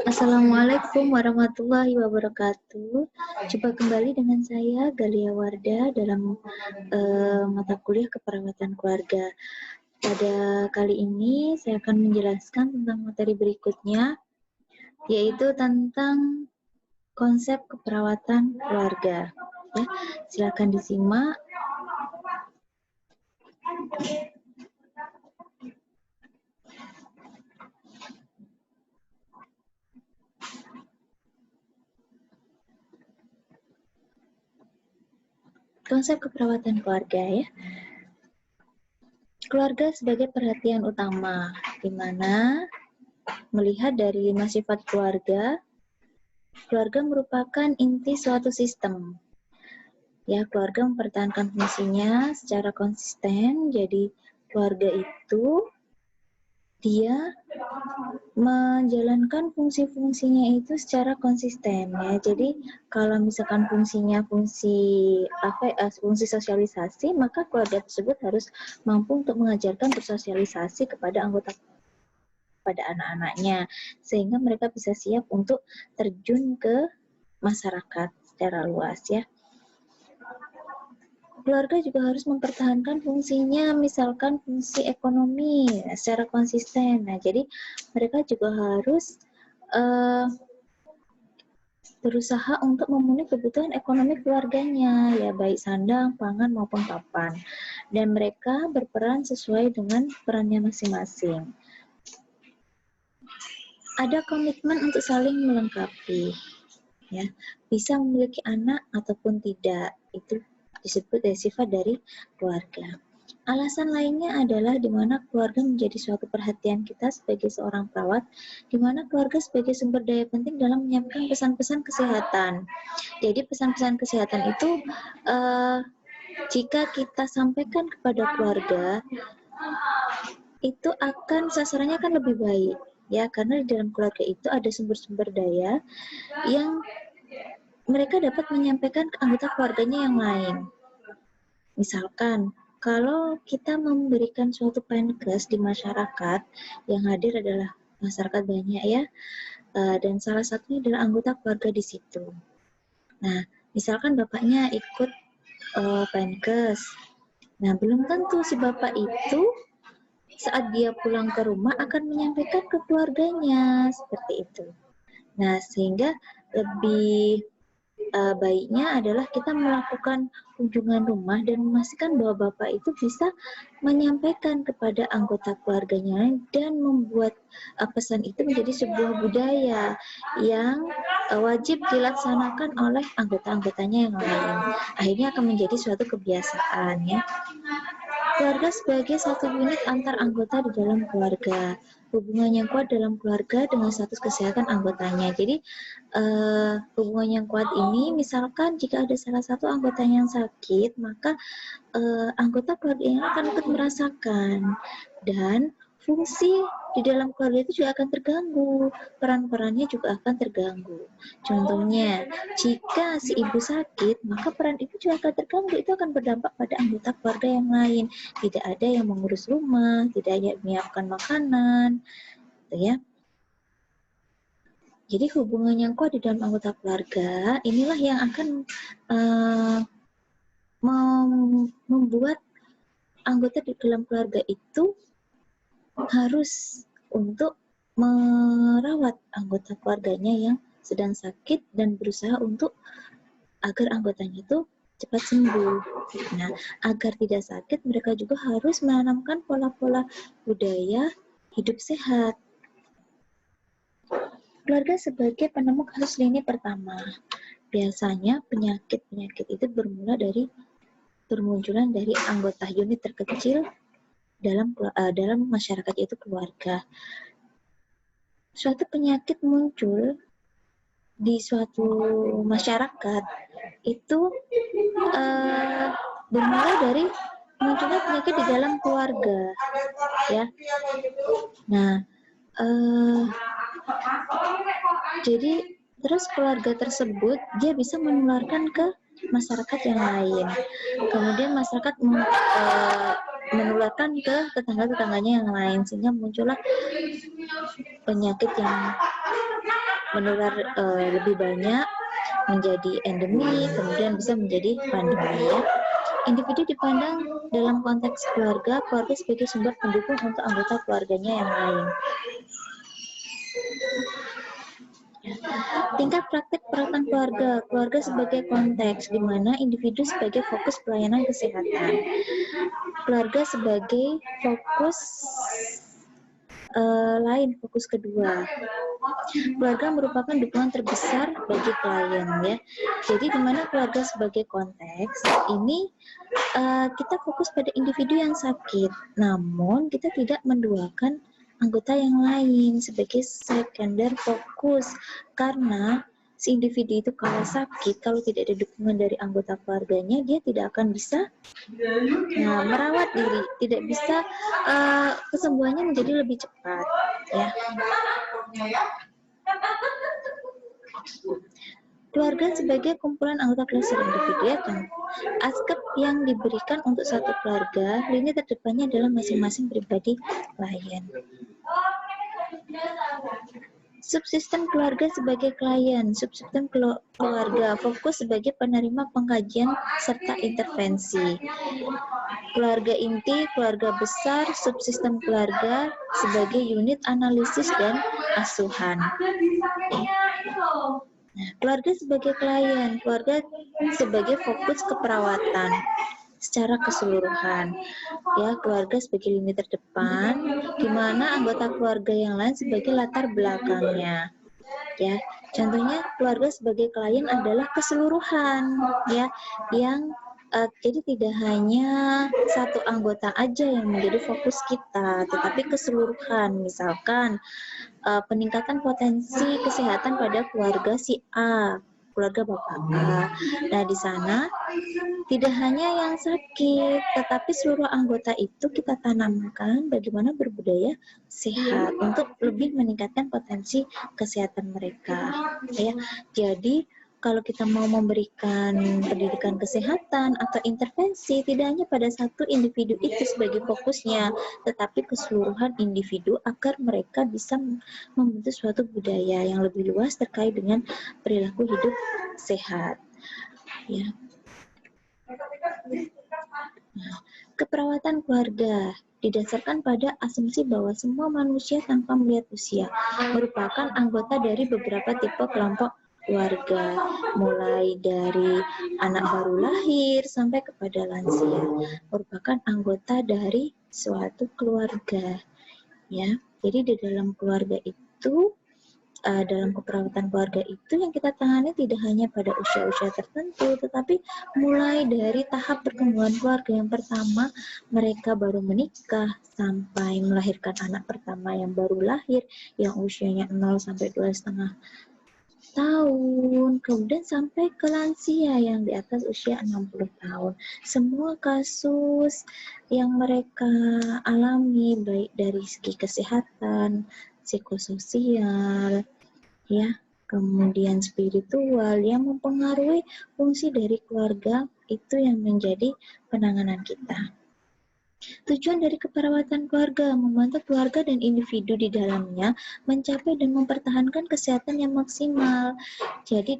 Assalamualaikum warahmatullahi wabarakatuh. Jumpa kembali dengan saya Galia Wardah dalam mata kuliah keperawatan keluarga. Pada kali ini saya akan menjelaskan tentang materi berikutnya, yaitu tentang konsep keperawatan keluarga. Ya, silakan disimak. Konsep keperawatan keluarga ya. Keluarga sebagai perhatian utama, di mana melihat dari 5 sifat keluarga, keluarga merupakan inti suatu sistem. Ya, keluarga mempertahankan fungsinya secara konsisten. Jadi keluarga itu dia menjalankan fungsi-fungsinya itu secara konsisten ya. Jadi kalau misalkan fungsinya fungsi sosialisasi, maka keluarga tersebut harus mampu untuk mengajarkan bersosialisasi kepada anggota, pada anak-anaknya, sehingga mereka bisa siap untuk terjun ke masyarakat secara luas ya. Keluarga juga harus mempertahankan fungsinya, misalkan fungsi ekonomi secara konsisten. Nah, jadi mereka juga harus berusaha untuk memenuhi kebutuhan ekonomi keluarganya, ya baik sandang, pangan maupun papan. Dan mereka berperan sesuai dengan perannya masing-masing. Ada komitmen untuk saling melengkapi, ya, bisa memiliki anak ataupun tidak, itu disebut sifat dari keluarga. Alasan lainnya adalah di mana keluarga menjadi suatu perhatian kita sebagai seorang perawat, di mana keluarga sebagai sumber daya penting dalam menyampaikan pesan-pesan kesehatan. Jadi pesan-pesan kesehatan itu jika kita sampaikan kepada keluarga, itu akan sasarannya kan lebih baik, ya, karena di dalam keluarga itu ada sumber-sumber daya yang mereka dapat menyampaikan ke anggota keluarganya yang lain. Misalkan, kalau kita memberikan suatu penkes di masyarakat, yang hadir adalah masyarakat banyak ya, dan salah satunya adalah anggota keluarga di situ. Nah, misalkan bapaknya ikut penkes, nah belum tentu si bapak itu saat dia pulang ke rumah akan menyampaikan ke keluarganya, seperti itu. Nah, sehingga lebih baiknya adalah kita melakukan kunjungan rumah dan memastikan bahwa bapak itu bisa menyampaikan kepada anggota keluarganya dan membuat pesan itu menjadi sebuah budaya yang wajib dilaksanakan oleh anggota-anggotanya yang lain. Akhirnya akan menjadi suatu kebiasaan ya. Keluarga sebagai satu unit antar anggota di dalam keluarga. Hubungan yang kuat dalam keluarga dengan status kesehatan anggotanya. Jadi hubungan yang kuat ini, misalkan jika ada salah satu anggotanya yang sakit, maka anggota keluarga yang akan ikut merasakan, dan fungsi di dalam keluarga itu juga akan terganggu, peran-perannya juga akan terganggu. Contohnya, jika si ibu sakit, maka peran ibu juga akan terganggu, itu akan berdampak pada anggota keluarga yang lain. Tidak ada yang mengurus rumah, tidak ada yang menyiapkan makanan, gitu ya. Jadi hubungan yang kuat di dalam anggota keluarga, inilah yang akan membuat anggota di dalam keluarga itu harus untuk merawat anggota keluarganya yang sedang sakit dan berusaha untuk agar anggotanya itu cepat sembuh. Nah, agar tidak sakit, mereka juga harus menanamkan pola-pola budaya hidup sehat. Keluarga sebagai penemu kasus lini pertama. Biasanya penyakit-penyakit itu bermunculan dari anggota unit terkecil dalam masyarakat, yaitu keluarga. Suatu penyakit muncul di suatu masyarakat itu bermula dari munculnya penyakit di dalam keluarga, ya. Nah, jadi terus keluarga tersebut dia bisa menularkan ke masyarakat yang lain. Kemudian masyarakat menularkan ke tetangga-tetangganya yang lain, sehingga muncullah penyakit yang menular lebih banyak menjadi endemi, kemudian bisa menjadi pandemi ya. Individu dipandang dalam konteks keluarga sebagai sumber pendukung untuk anggota keluarganya yang lain. Tingkat praktik perawatan keluarga sebagai konteks, di mana individu sebagai fokus pelayanan kesehatan, keluarga sebagai fokus fokus kedua. Keluarga merupakan dukungan terbesar bagi klien ya. Jadi di mana keluarga sebagai konteks ini kita fokus pada individu yang sakit, namun kita tidak menduakan anggota yang lain sebagai sekunder fokus, karena si individu itu kalau sakit, kalau tidak ada dukungan dari anggota keluarganya, dia tidak akan bisa merawat diri, tidak bisa kesembuhannya menjadi lebih cepat ya. Keluarga sebagai kumpulan anggota keluarga individu ya kan. Aspek yang diberikan untuk satu keluarga, lini terdepannya adalah masing-masing pribadi klien. Subsistem keluarga sebagai klien, subsistem keluarga fokus sebagai penerima pengkajian serta intervensi. Keluarga inti, keluarga besar, subsistem keluarga sebagai unit analisis dan asuhan. Nah, keluarga sebagai klien, keluarga sebagai fokus keperawatan secara keseluruhan. Ya, keluarga sebagai lini terdepan, di mana anggota keluarga yang lain sebagai latar belakangnya. Ya, contohnya keluarga sebagai klien adalah keseluruhan, ya, yang jadi tidak hanya satu anggota aja yang menjadi fokus kita, tetapi keseluruhan. Misalkan peningkatan potensi kesehatan pada keluarga si A, keluarga Bapak A. Nah, di sana tidak hanya yang sakit, tetapi seluruh anggota itu kita tanamkan bagaimana berbudaya sehat untuk lebih meningkatkan potensi kesehatan mereka. Ya, jadi kalau kita mau memberikan pendidikan kesehatan atau intervensi, tidak hanya pada satu individu itu sebagai fokusnya, tetapi keseluruhan individu agar mereka bisa membentuk suatu budaya yang lebih luas terkait dengan perilaku hidup sehat. Ya. Nah, keperawatan keluarga didasarkan pada asumsi bahwa semua manusia tanpa melihat usia merupakan anggota dari beberapa tipe kelompok keluarga, mulai dari anak baru lahir sampai kepada lansia, merupakan anggota dari suatu keluarga. Ya, jadi di dalam keluarga itu, dalam keperawatan keluarga itu yang kita tangani tidak hanya pada usia-usia tertentu, tetapi mulai dari tahap perkembangan keluarga yang pertama, mereka baru menikah sampai melahirkan anak pertama yang baru lahir, yang usianya 0 sampai 2,5 tahun, kemudian sampai ke lansia yang di atas usia 60 tahun. Semua kasus yang mereka alami, baik dari segi kesehatan, psikososial, ya, kemudian spiritual, yang mempengaruhi fungsi dari keluarga, itu yang menjadi penanganan kita. Tujuan dari keperawatan keluarga, membantu keluarga dan individu di dalamnya mencapai dan mempertahankan kesehatan yang maksimal. Jadi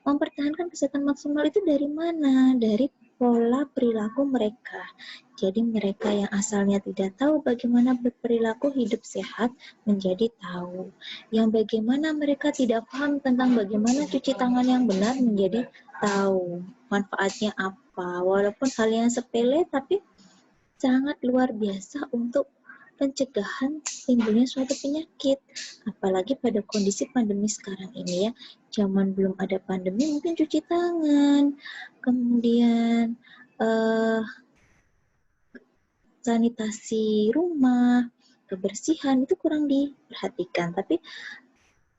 mempertahankan kesehatan maksimal itu dari mana? Dari pola perilaku mereka. Jadi mereka yang asalnya tidak tahu bagaimana berperilaku hidup sehat menjadi tahu. Yang bagaimana mereka tidak paham tentang bagaimana cuci tangan yang benar menjadi tahu. Manfaatnya apa? Walaupun hal yang sepele tapi sangat luar biasa untuk pencegahan timbulnya suatu penyakit, apalagi pada kondisi pandemi sekarang ini ya. Zaman belum ada pandemi mungkin cuci tangan, kemudian sanitasi rumah, kebersihan itu kurang diperhatikan, tapi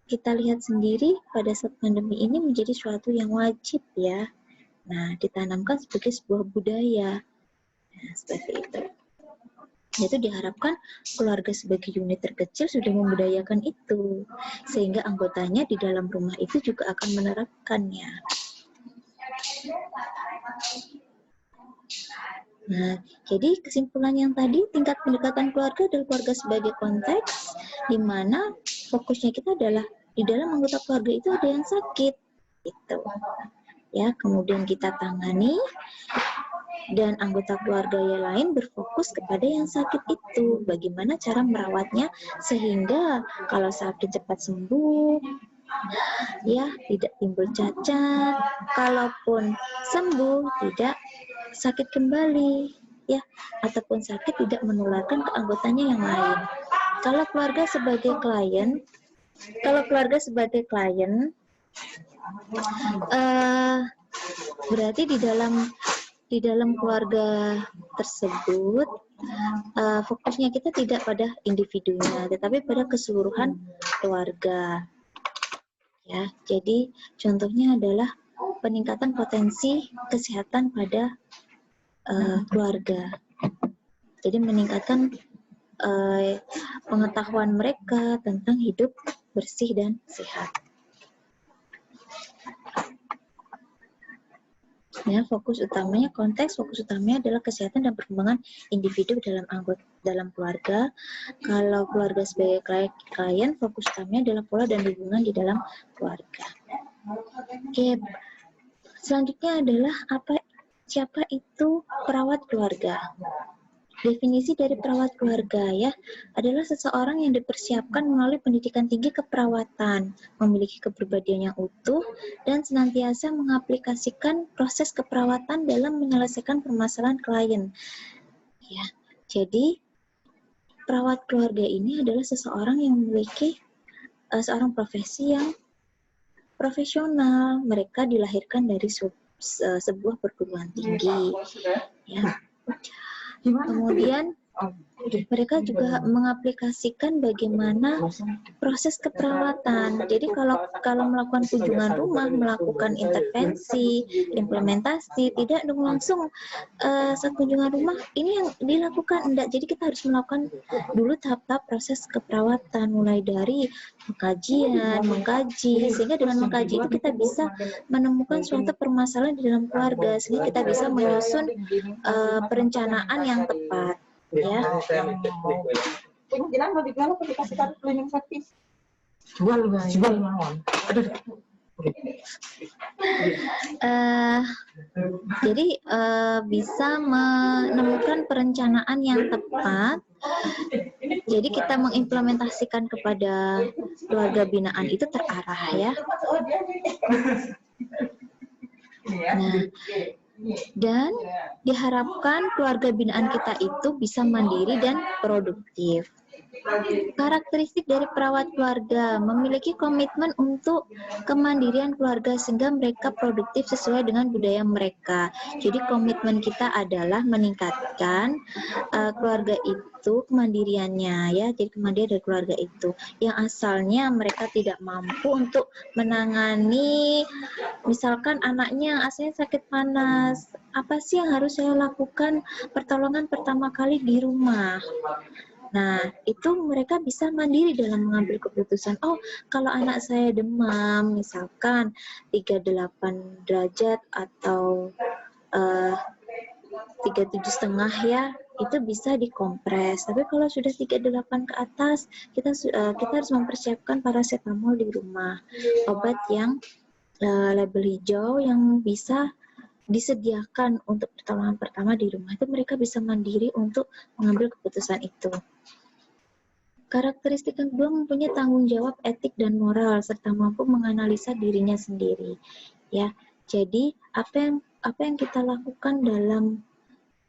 kita lihat sendiri pada saat pandemi ini menjadi suatu yang wajib ya. Nah, ditanamkan sebagai sebuah budaya. Nah, seperti itu. Itu diharapkan keluarga sebagai unit terkecil sudah membudayakan itu, sehingga anggotanya di dalam rumah itu juga akan menerapkannya. Nah, jadi kesimpulan yang tadi, tingkat pendekatan keluarga adalah keluarga sebagai konteks, di mana fokusnya kita adalah di dalam anggota keluarga itu ada yang sakit, gitu. Ya, kemudian kita tangani, dan anggota keluarga yang lain berfokus kepada yang sakit itu. Bagaimana cara merawatnya sehingga kalau sakit cepat sembuh, ya tidak timbul cacat, kalaupun sembuh tidak sakit kembali, ya, ataupun sakit tidak menularkan ke anggotanya yang lain. Kalau keluarga sebagai klien, berarti di dalam keluarga tersebut fokusnya kita tidak pada individunya, tetapi pada keseluruhan keluarga. Ya, jadi contohnya adalah peningkatan potensi kesehatan pada keluarga. Jadi meningkatkan pengetahuan mereka tentang hidup bersih dan sehat. Ya, fokus utamanya adalah kesehatan dan perkembangan individu dalam keluarga. Kalau keluarga sebagai klien, fokus utamanya adalah pola dan hubungan di dalam keluarga. Oke, selanjutnya adalah siapa itu perawat keluarga. Definisi dari perawat keluarga ya adalah seseorang yang dipersiapkan melalui pendidikan tinggi keperawatan, memiliki kepribadian yang utuh dan senantiasa mengaplikasikan proses keperawatan dalam menyelesaikan permasalahan klien. Ya, jadi perawat keluarga ini adalah seseorang yang memiliki seorang profesi yang profesional. Mereka dilahirkan dari sebuah perguruan tinggi. Ya. Kemudian mereka juga mengaplikasikan bagaimana proses keperawatan. Jadi kalau melakukan kunjungan rumah, melakukan intervensi, implementasi, tidak langsung saat kunjungan rumah ini yang dilakukan, enggak. Jadi kita harus melakukan dulu tahap-tahap proses keperawatan, mulai dari mengkaji, sehingga dengan mengkaji itu kita bisa menemukan suatu permasalahan di dalam keluarga, sehingga kita bisa menyusun perencanaan yang tepat. Ya. Ini jalan mau dijual atau dikasihkan cleaning service? Jual. Jadi bisa menemukan perencanaan yang tepat. Jadi kita mengimplementasikan kepada keluarga binaan itu terarah ya. Nah, dan diharapkan keluarga binaan kita itu bisa mandiri dan produktif. Karakteristik dari perawat keluarga memiliki komitmen untuk kemandirian keluarga sehingga mereka produktif sesuai dengan budaya mereka. Jadi komitmen kita adalah meningkatkan keluarga itu kemandiriannya ya. Jadi kemandirian dari keluarga itu yang asalnya mereka tidak mampu untuk menangani, misalkan anaknya asalnya sakit panas, apa sih yang harus saya lakukan pertolongan pertama kali di rumah. Nah, itu mereka bisa mandiri dalam mengambil keputusan. Oh, kalau anak saya demam, misalkan 38 derajat atau 37,5 ya, itu bisa dikompres. Tapi kalau sudah 38 ke atas, kita harus mempersiapkan paracetamol di rumah. Obat yang label hijau yang bisa disediakan untuk pertolongan pertama di rumah, itu mereka bisa mandiri untuk mengambil keputusan itu. Karakteristik yang kedua mempunyai tanggung jawab etik dan moral serta mampu menganalisa dirinya sendiri. Ya, jadi apa yang kita lakukan dalam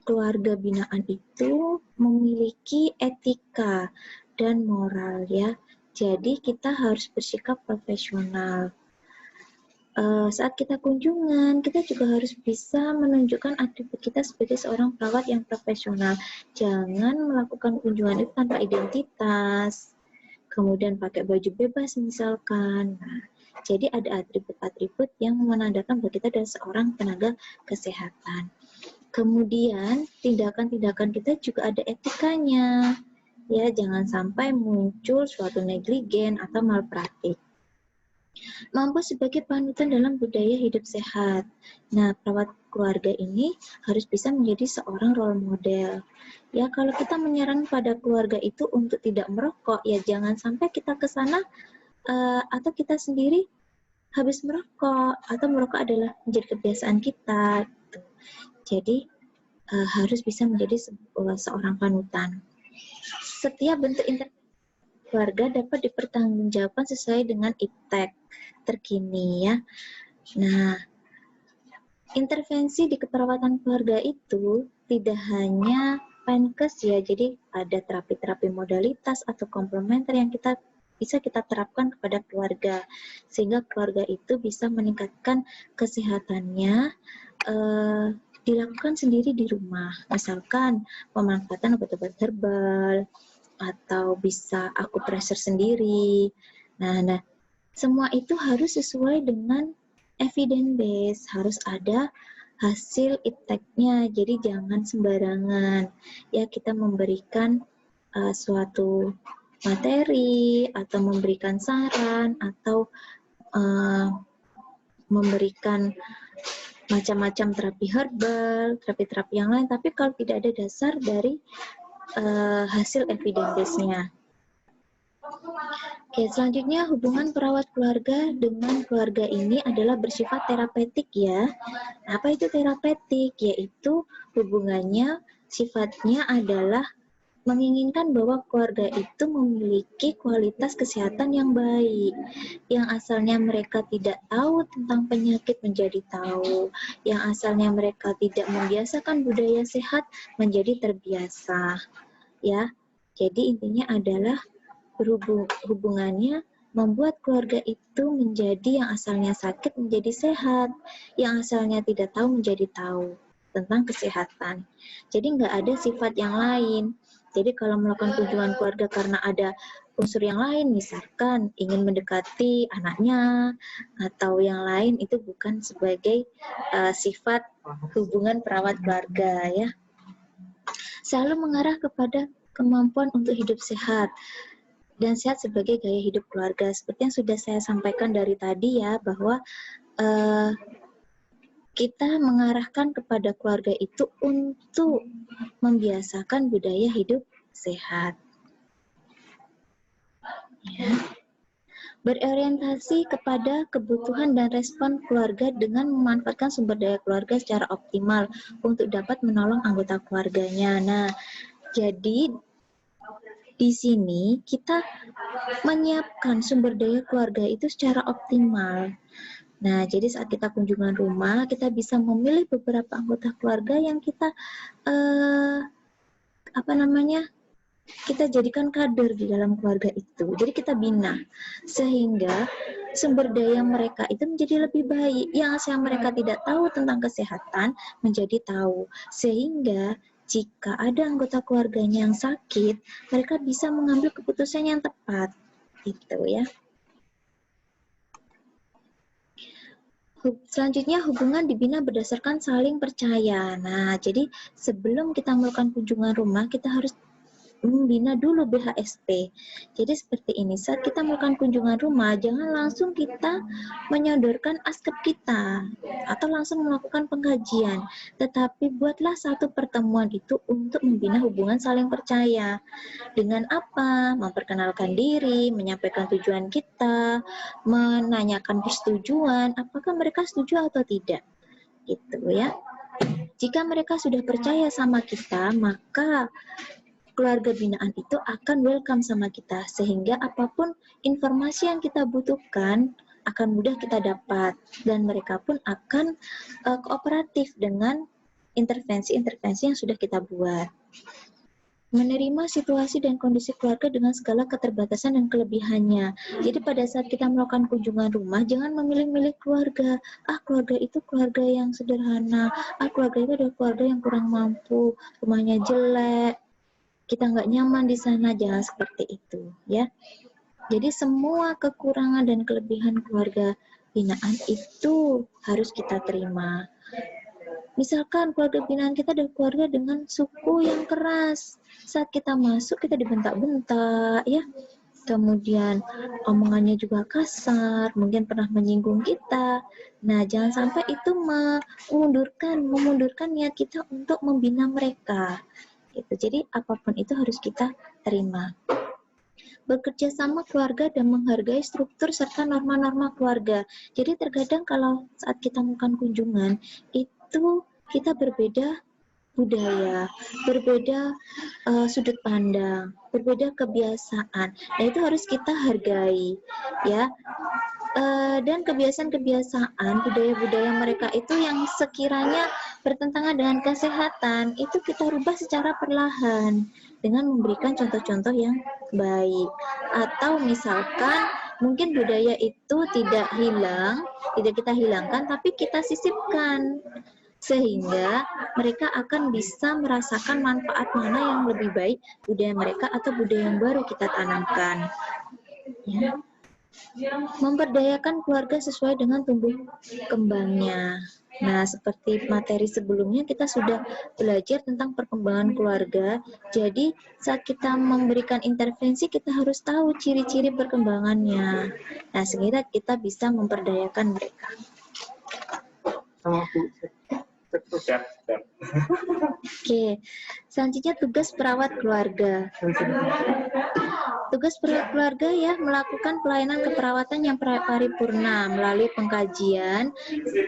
keluarga binaan itu memiliki etika dan moral ya. Jadi kita harus bersikap profesional. Saat kita kunjungan, kita juga harus bisa menunjukkan atribut kita sebagai seorang perawat yang profesional. Jangan melakukan kunjungan itu tanpa identitas, kemudian pakai baju bebas misalkan. Nah, jadi ada atribut-atribut yang menandakan bahwa kita adalah seorang tenaga kesehatan. Kemudian tindakan-tindakan kita juga ada etikanya. Ya, jangan sampai muncul suatu negligen atau malpraktik. Mampu sebagai panutan dalam budaya hidup sehat. Nah, perawat keluarga ini harus bisa menjadi seorang role model. Ya, kalau kita menyarankan pada keluarga itu untuk tidak merokok, ya jangan sampai kita ke sana atau kita sendiri habis merokok atau merokok adalah menjadi kebiasaan kita. Gitu. Jadi harus bisa menjadi seorang panutan. Setiap bentuk intervensi keluarga dapat dipertanggungjawabkan sesuai dengan iptek terkini ya. Nah, intervensi di keperawatan keluarga itu tidak hanya Penkes ya, jadi ada terapi-terapi modalitas atau komplementer yang bisa kita terapkan kepada keluarga, sehingga keluarga itu bisa meningkatkan kesehatannya dilakukan sendiri di rumah. Misalkan pemanfaatan obat-obat herbal, atau bisa akupressure sendiri. Nah, semua itu harus sesuai dengan evidence base, harus ada hasil ipteknya. Jadi jangan sembarangan ya kita memberikan suatu materi atau memberikan saran atau memberikan macam-macam terapi herbal, terapi-terapi yang lain, tapi kalau tidak ada dasar dari hasil evidence base-nya. Oke, selanjutnya hubungan perawat keluarga dengan keluarga ini adalah bersifat terapeutik ya. Apa itu terapeutik? Yaitu hubungannya sifatnya adalah menginginkan bahwa keluarga itu memiliki kualitas kesehatan yang baik. Yang asalnya mereka tidak tahu tentang penyakit menjadi tahu. Yang asalnya mereka tidak membiasakan budaya sehat menjadi terbiasa. Ya, jadi intinya adalah hubungannya membuat keluarga itu menjadi yang asalnya sakit menjadi sehat, yang asalnya tidak tahu menjadi tahu tentang kesehatan. Jadi nggak ada sifat yang lain. Jadi kalau melakukan kunjungan keluarga karena ada unsur yang lain, misalkan ingin mendekati anaknya atau yang lain, itu bukan sebagai sifat hubungan perawat keluarga ya. Selalu mengarah kepada kemampuan untuk hidup sehat dan sehat sebagai gaya hidup keluarga. Seperti yang sudah saya sampaikan dari tadi ya, bahwa kita mengarahkan kepada keluarga itu untuk membiasakan budaya hidup sehat. Ya. Berorientasi kepada kebutuhan dan respon keluarga dengan memanfaatkan sumber daya keluarga secara optimal untuk dapat menolong anggota keluarganya. Nah, jadi di sini kita menyiapkan sumber daya keluarga itu secara optimal. Nah, jadi saat kita kunjungan rumah, kita bisa memilih beberapa anggota keluarga yang kita kita jadikan kader di dalam keluarga itu. Jadi kita bina sehingga sumber daya mereka itu menjadi lebih baik. Yang mereka tidak tahu tentang kesehatan menjadi tahu, sehingga jika ada anggota keluarganya yang sakit, mereka bisa mengambil keputusan yang tepat, gitu ya. Selanjutnya hubungan dibina berdasarkan saling percaya. Nah, jadi sebelum kita melakukan kunjungan rumah, kita harus membina dulu BHSP. Jadi seperti ini, saat kita melakukan kunjungan rumah, jangan langsung kita menyodorkan askep kita atau langsung melakukan pengkajian, tetapi buatlah satu pertemuan itu untuk membina hubungan saling percaya. Dengan apa? Memperkenalkan diri, menyampaikan tujuan kita, menanyakan persetujuan, apakah mereka setuju atau tidak, gitu ya. Jika mereka sudah percaya sama kita, maka keluarga binaan itu akan welcome sama kita, sehingga apapun informasi yang kita butuhkan akan mudah kita dapat, dan mereka pun akan kooperatif dengan intervensi-intervensi yang sudah kita buat. Menerima situasi dan kondisi keluarga dengan segala keterbatasan dan kelebihannya. Jadi pada saat kita melakukan kunjungan rumah, jangan memilih-milih keluarga. Keluarga itu keluarga yang sederhana. Keluarga itu adalah keluarga yang kurang mampu, rumahnya jelek, kita nggak nyaman di sana. Jangan seperti itu ya. Jadi semua kekurangan dan kelebihan keluarga binaan itu harus kita terima. Misalkan keluarga binaan kita adalah keluarga dengan suku yang keras, saat kita masuk kita dibentak-bentak ya, kemudian omongannya juga kasar, mungkin pernah menyinggung kita. Nah, jangan sampai itu memundurkan niat kita untuk membina mereka. Gitu. Jadi apapun itu harus kita terima. Bekerja sama keluarga dan menghargai struktur serta norma-norma keluarga. Jadi terkadang kalau saat kita melakukan kunjungan, itu kita berbeda budaya, berbeda sudut pandang, berbeda kebiasaan. Nah, itu harus kita hargai, ya. Dan kebiasaan-kebiasaan, budaya-budaya mereka itu yang sekiranya bertentangan dengan kesehatan, itu kita rubah secara perlahan dengan memberikan contoh-contoh yang baik. Atau misalkan mungkin budaya itu tidak hilang, tidak kita hilangkan, tapi kita sisipkan sehingga mereka akan bisa merasakan manfaat mana yang lebih baik budaya mereka atau budaya yang baru kita tanamkan. Ya. Memberdayakan keluarga sesuai dengan tumbuh kembangnya. Nah, seperti materi sebelumnya kita sudah belajar tentang perkembangan keluarga. Jadi, saat kita memberikan intervensi, kita harus tahu ciri-ciri perkembangannya. Nah, sehingga kita bisa memberdayakan mereka. Oke, selanjutnya tugas perawat keluarga. Tugas perawat keluarga ya melakukan pelayanan keperawatan yang paripurna melalui pengkajian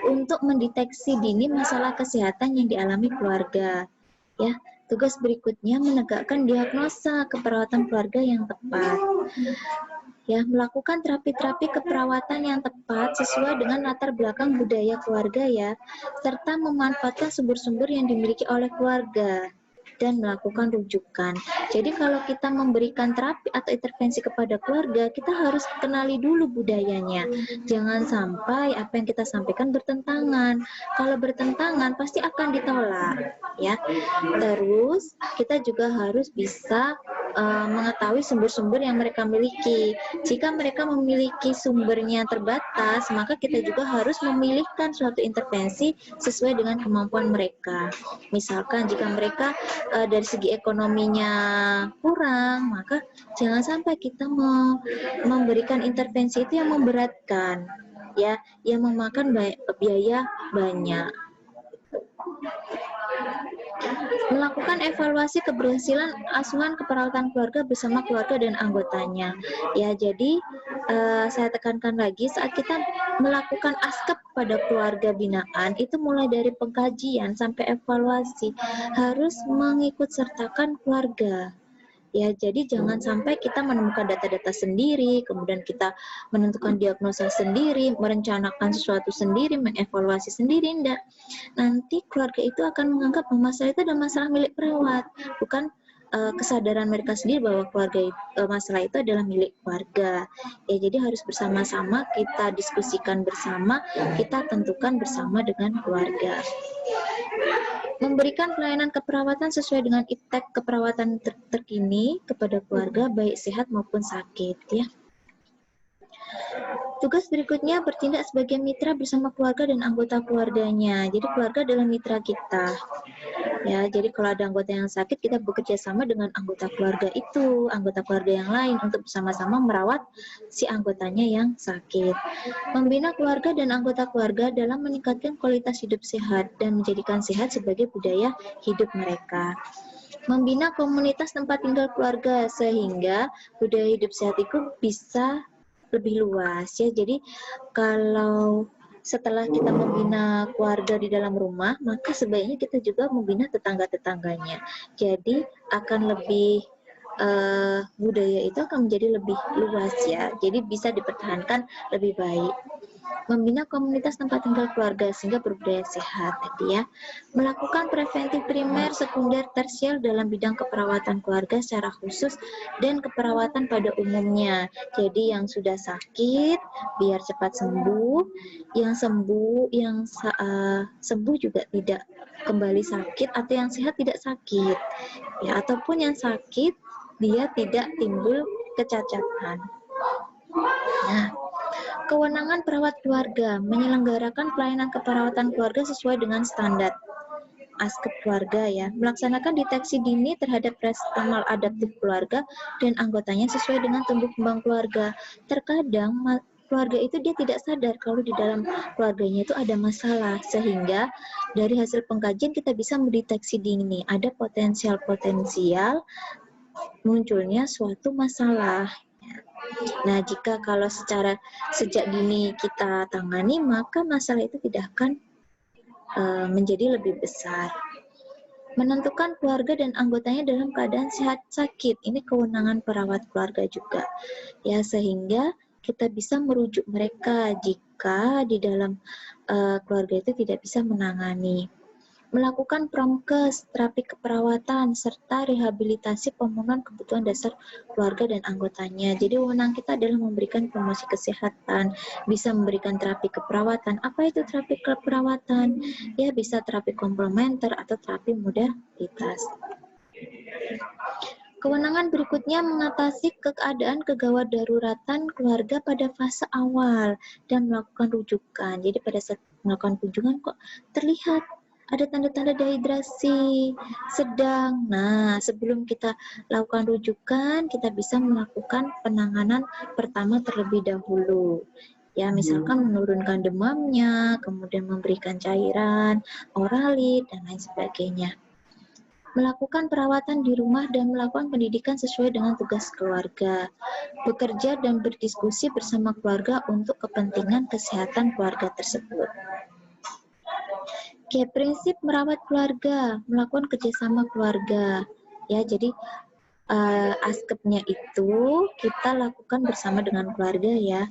untuk mendeteksi dini masalah kesehatan yang dialami keluarga. Ya, tugas berikutnya menegakkan diagnosa keperawatan keluarga yang tepat. Ya, melakukan terapi-terapi keperawatan yang tepat sesuai dengan latar belakang budaya keluarga ya, serta memanfaatkan sumber-sumber yang dimiliki oleh keluarga dan melakukan rujukan. Jadi kalau kita memberikan terapi atau intervensi kepada keluarga, kita harus kenali dulu budayanya. Jangan sampai apa yang kita sampaikan bertentangan. Kalau bertentangan pasti akan ditolak, ya. Terus kita juga harus bisa mengetahui sumber-sumber yang mereka miliki. Jika mereka memiliki sumbernya terbatas, maka kita juga harus memilihkan suatu intervensi sesuai dengan kemampuan mereka. Misalkan jika mereka dari segi ekonominya kurang, maka jangan sampai kita memberikan intervensi itu yang memberatkan, ya, yang memakan biaya banyak. Melakukan evaluasi keberhasilan asuhan keperawatan keluarga bersama keluarga dan anggotanya. Ya, jadi saya tekankan lagi saat kita melakukan askep pada keluarga binaan itu mulai dari pengkajian sampai evaluasi harus mengikut sertakan keluarga. Ya, jadi jangan sampai kita menemukan data-data sendiri, kemudian kita menentukan diagnosa sendiri, merencanakan sesuatu sendiri, mengevaluasi sendiri, enggak. Nanti keluarga itu akan menganggap bahwa masalah itu adalah masalah milik perawat, bukan kesadaran mereka sendiri bahwa keluarga masalah itu adalah milik keluarga. Ya, jadi harus bersama-sama kita diskusikan bersama, kita tentukan bersama dengan keluarga. Memberikan pelayanan keperawatan sesuai dengan iptek keperawatan terkini kepada keluarga baik sehat maupun sakit, ya. Tugas berikutnya bertindak sebagai mitra bersama keluarga dan anggota keluarganya. Jadi keluarga adalah mitra kita. Ya, jadi kalau ada anggota yang sakit, kita bekerja sama dengan anggota keluarga itu, anggota keluarga yang lain untuk bersama-sama merawat si anggotanya yang sakit. Membina keluarga dan anggota keluarga dalam meningkatkan kualitas hidup sehat dan menjadikan sehat sebagai budaya hidup mereka. Membina komunitas tempat tinggal keluarga sehingga budaya hidup sehat itu bisa lebih luas, ya. Jadi kalau setelah kita membina keluarga di dalam rumah, maka sebaiknya kita juga membina tetangga-tetangganya. Jadi akan lebih budaya itu akan menjadi lebih luas, ya. Jadi bisa dipertahankan lebih baik. Membina komunitas tempat tinggal keluarga sehingga berbudaya sehat tadi, ya. Melakukan preventif primer, sekunder, tersier dalam bidang keperawatan keluarga secara khusus dan keperawatan pada umumnya. Jadi yang sudah sakit biar cepat sembuh, yang sembuh juga tidak kembali sakit, atau yang sehat tidak sakit, ya, ataupun yang sakit dia tidak timbul kecacatan. Nah, kewenangan perawat keluarga menyelenggarakan pelayanan keperawatan keluarga sesuai dengan standar. ASKEP keluarga ya, melaksanakan deteksi dini terhadap respon maladaptif keluarga dan anggotanya sesuai dengan tumbuh kembang keluarga. Terkadang keluarga itu dia tidak sadar kalau di dalam keluarganya itu ada masalah, sehingga dari hasil pengkajian kita bisa mendeteksi dini ada potensial munculnya suatu masalah. Nah, jika kalau sejak dini kita tangani, maka masalah itu tidak akan menjadi lebih besar. Menentukan keluarga dan anggotanya dalam keadaan sehat sakit, ini kewenangan perawat keluarga juga, ya, sehingga kita bisa merujuk mereka jika di dalam keluarga itu tidak bisa menangani. Melakukan promkes, terapi keperawatan, serta rehabilitasi pemenuhan kebutuhan dasar keluarga dan anggotanya. Jadi wewenang kita adalah memberikan promosi kesehatan, bisa memberikan terapi keperawatan. Apa itu terapi keperawatan? Ya, bisa terapi komplementer atau terapi modalitas. Kewenangan berikutnya mengatasi keadaan kegawat daruratan keluarga pada fase awal dan melakukan rujukan. Jadi pada saat melakukan kunjungan kok terlihat ada tanda-tanda dehidrasi sedang. Nah, sebelum kita lakukan rujukan, kita bisa melakukan penanganan pertama terlebih dahulu. Ya, misalkan menurunkan demamnya, kemudian memberikan cairan, oralit, dan lain sebagainya. Melakukan perawatan di rumah dan melakukan pendidikan sesuai dengan tugas keluarga. Bekerja dan berdiskusi bersama keluarga untuk kepentingan kesehatan keluarga tersebut. Oke, prinsip merawat keluarga, melakukan kerjasama keluarga. Ya, jadi ASKEP-nya itu kita lakukan bersama dengan keluarga ya.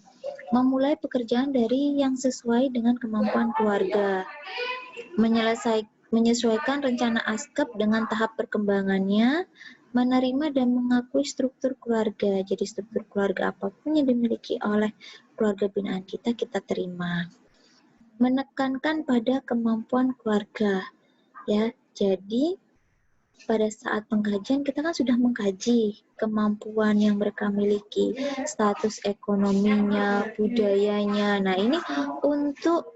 Memulai pekerjaan dari yang sesuai dengan kemampuan keluarga. Menyesuaikan rencana ASKEP dengan tahap perkembangannya, menerima dan mengakui struktur keluarga. Jadi struktur keluarga apapun yang dimiliki oleh keluarga binaan kita terima. Menekankan pada kemampuan keluarga, ya. Jadi pada saat pengkajian kita kan sudah mengkaji kemampuan yang mereka miliki, status ekonominya, budayanya. Nah, ini untuk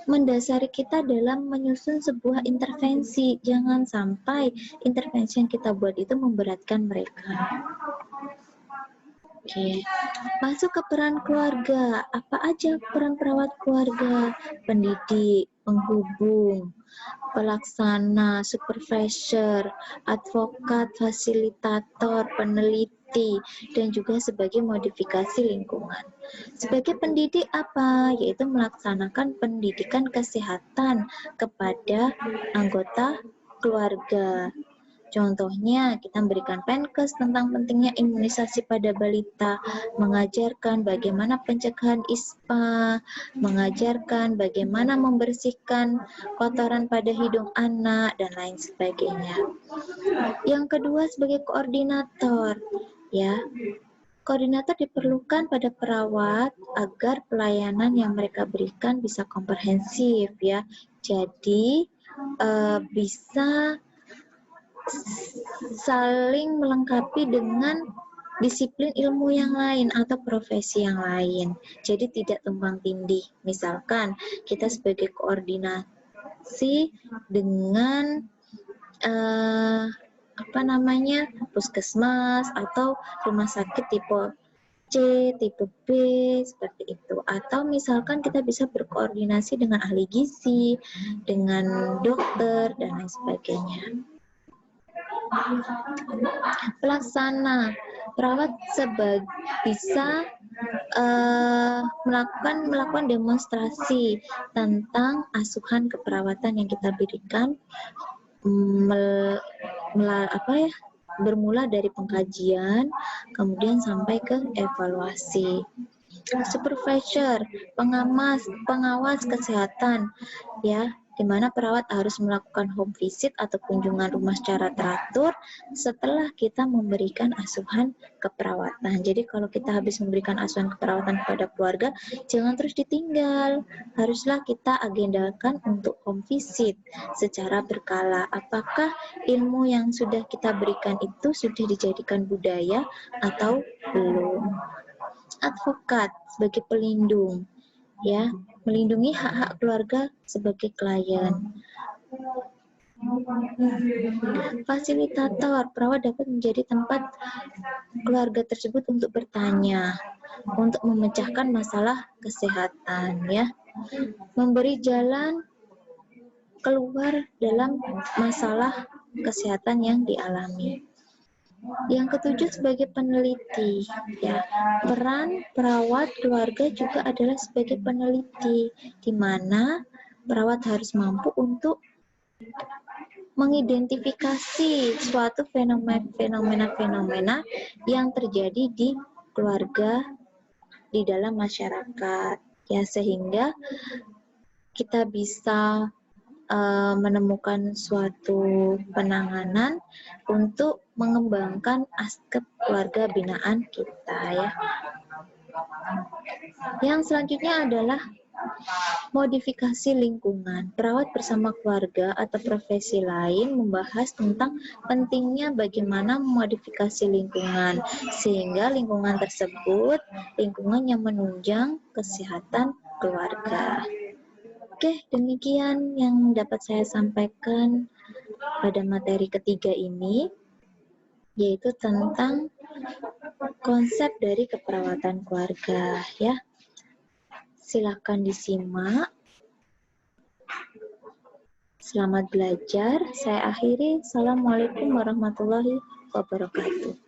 mendasari kita dalam menyusun sebuah intervensi. Jangan sampai intervensi yang kita buat itu memberatkan mereka. Oke, masuk ke peran keluarga. Apa aja peran perawat keluarga? Pendidik, penghubung, pelaksana, supervisor, advokat, fasilitator, peneliti, dan juga sebagai modifikasi lingkungan. Sebagai pendidik apa? Yaitu melaksanakan pendidikan kesehatan kepada anggota keluarga. Contohnya, kita memberikan penkes tentang pentingnya imunisasi pada balita, mengajarkan bagaimana pencegahan ISPA, mengajarkan bagaimana membersihkan kotoran pada hidung anak, dan lain sebagainya. Yang kedua, sebagai koordinator, ya. Koordinator diperlukan pada perawat agar pelayanan yang mereka berikan bisa komprehensif, ya. Jadi, bisa saling melengkapi dengan disiplin ilmu yang lain atau profesi yang lain. Jadi tidak tumpang tindih. Misalkan kita sebagai koordinasi dengan puskesmas atau rumah sakit tipe C, tipe B, seperti itu. Atau misalkan kita bisa berkoordinasi dengan ahli gizi, dengan dokter, dan lain sebagainya. Pelaksana, perawat bisa melakukan demonstrasi tentang asuhan keperawatan yang kita berikan, bermula dari pengkajian, kemudian sampai ke evaluasi. Supervisor, pengawas kesehatan, ya, di mana perawat harus melakukan home visit atau kunjungan rumah secara teratur setelah kita memberikan asuhan keperawatan. Jadi kalau kita habis memberikan asuhan keperawatan kepada keluarga, jangan terus ditinggal. Haruslah kita agendakan untuk home visit secara berkala. Apakah ilmu yang sudah kita berikan itu sudah dijadikan budaya atau belum? Advokat sebagai pelindung, ya. melindungi hak-hak keluarga sebagai klien. Fasilitator, perawat dapat menjadi tempat keluarga tersebut untuk bertanya, untuk memecahkan masalah kesehatan, ya, memberi jalan keluar dalam masalah kesehatan yang dialami. Yang ketujuh, sebagai peneliti, ya, peran perawat keluarga juga adalah sebagai peneliti, di mana perawat harus mampu untuk mengidentifikasi suatu fenomena-fenomena yang terjadi di keluarga, di dalam masyarakat, ya, sehingga kita bisa menemukan suatu penanganan untuk mengembangkan aspek keluarga binaan kita, ya. Yang selanjutnya adalah modifikasi lingkungan. Perawat bersama keluarga atau profesi lain membahas tentang pentingnya bagaimana memodifikasi lingkungan, sehingga lingkungan tersebut lingkungan yang menunjang kesehatan keluarga. Oke, demikian yang dapat saya sampaikan pada materi ketiga ini, yaitu tentang konsep dari keperawatan keluarga, ya. Silakan disimak. Selamat belajar. Saya akhiri. Assalamualaikum warahmatullahi wabarakatuh.